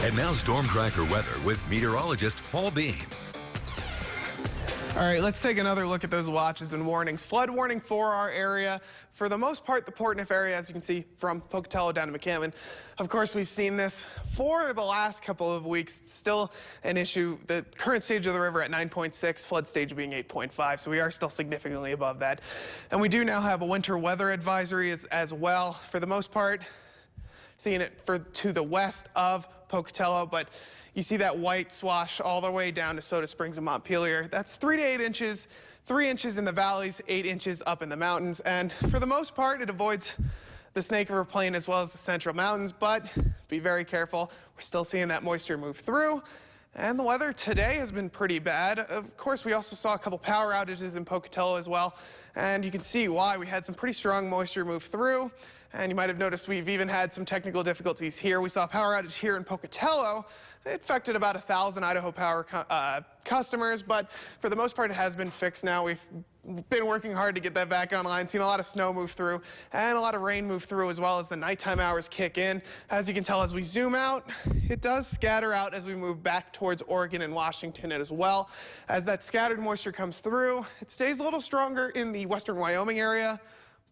And now Storm Tracker weather with meteorologist Paul Bean. All right, let's take another look at those watches and warnings. Flood warning for our area. For the most part, the Portneuf area, as you can see, from Pocatello down to McCammon. Of course, we've seen this for the last couple of weeks. It's still an issue. The current stage of the river at 9.6, flood stage being 8.5, so we are still significantly above that. And we do now have a winter weather advisory as well. For the most part, seeing it to the west of Pocatello, but you see that white swash all the way down to Soda Springs and Montpelier. That's 3 to 8 inches, 3 inches in the valleys, 8 inches up in the mountains. And for the most part, it avoids the Snake River Plain as well as the Central Mountains, but be very careful. We're still seeing that moisture move through. And the weather today has been pretty bad. Of course, we also saw a couple power outages in Pocatello as well. And you can see why. We had some pretty strong moisture move through. And you might have noticed we've even had some technical difficulties here. We saw a power outage here in Pocatello. It affected about 1,000 Idaho Power customers, but for the most part, it has been fixed now. We've been working hard to get that back online, seen a lot of snow move through and a lot of rain move through as well as the nighttime hours kick in. As you can tell, as we zoom out, it does scatter out as we move back towards Oregon and Washington as well. As that scattered moisture comes through, it stays a little stronger in the western Wyoming area.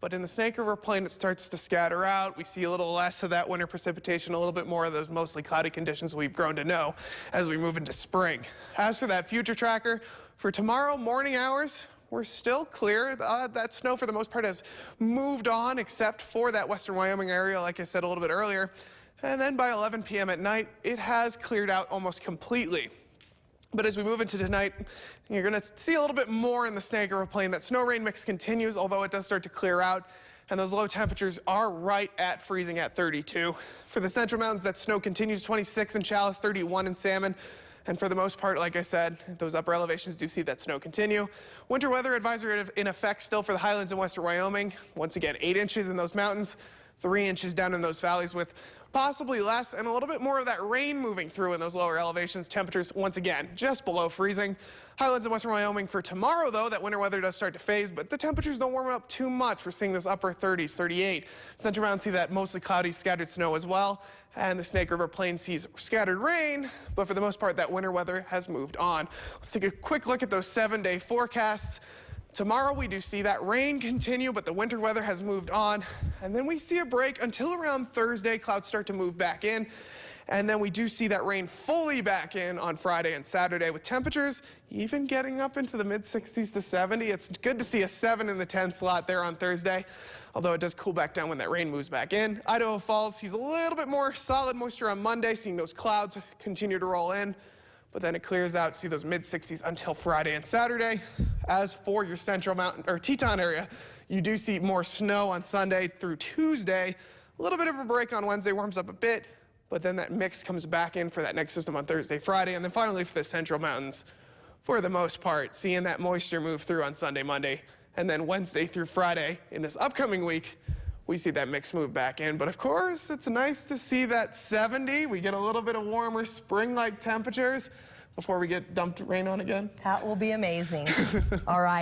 But in the Snake River Plain, it starts to scatter out. We see a little less of that winter precipitation, a little bit more of those mostly cloudy conditions we've grown to know as we move into spring. As for that future tracker, for tomorrow morning hours, we're still clear. That snow, for the most part, has moved on, except for that western Wyoming area, like I said a little bit earlier. And then by 11 p.m. at night, it has cleared out almost completely. But as we move into tonight, you're going to see a little bit more in the Snake River Plain. That snow-rain mix continues, although it does start to clear out. And those low temperatures are right at freezing at 32. For the Central Mountains, that snow continues, 26 in Chalice, 31 in Salmon. And for the most part, like I said, those upper elevations do see that snow continue. Winter weather advisory in effect still for the highlands in western Wyoming. Once again, 8 inches in those mountains, 3 inches down in those valleys, with possibly less and a little bit more of that rain moving through in those lower elevations. Temperatures, once again, just below freezing. Highlands in western Wyoming for tomorrow, though, that winter weather does start to phase, but the temperatures don't warm up too much. We're seeing those upper 30s, 38. Central Mountains see that mostly cloudy, scattered snow as well. And the Snake River Plain sees scattered rain, but for the most part, that winter weather has moved on. Let's take a quick look at those 7-day forecasts. Tomorrow we do see that rain continue, but the winter weather has moved on. And then we see a break until around Thursday. Clouds start to move back in. And then we do see that rain fully back in on Friday and Saturday, with temperatures even getting up into the mid-60s to 70. It's good to see a 7 in the 10 slot there on Thursday, although it does cool back down when that rain moves back in. Idaho Falls sees a little bit more solid moisture on Monday, seeing those clouds continue to roll in. But then it clears out, see those mid-60s until Friday and Saturday. As for your Central Mountain or Teton area, you do see more snow on Sunday through Tuesday. A little bit of a break on Wednesday, warms up a bit, but then that mix comes back in for that next system on Thursday, Friday, and then finally for the Central Mountains, for the most part, seeing that moisture move through on Sunday, Monday, and then Wednesday through Friday in this upcoming week, we see that mix move back in. But of course, it's nice to see that 70. We get a little bit of warmer spring-like temperatures before we get dumped rain on again. That will be amazing. All right.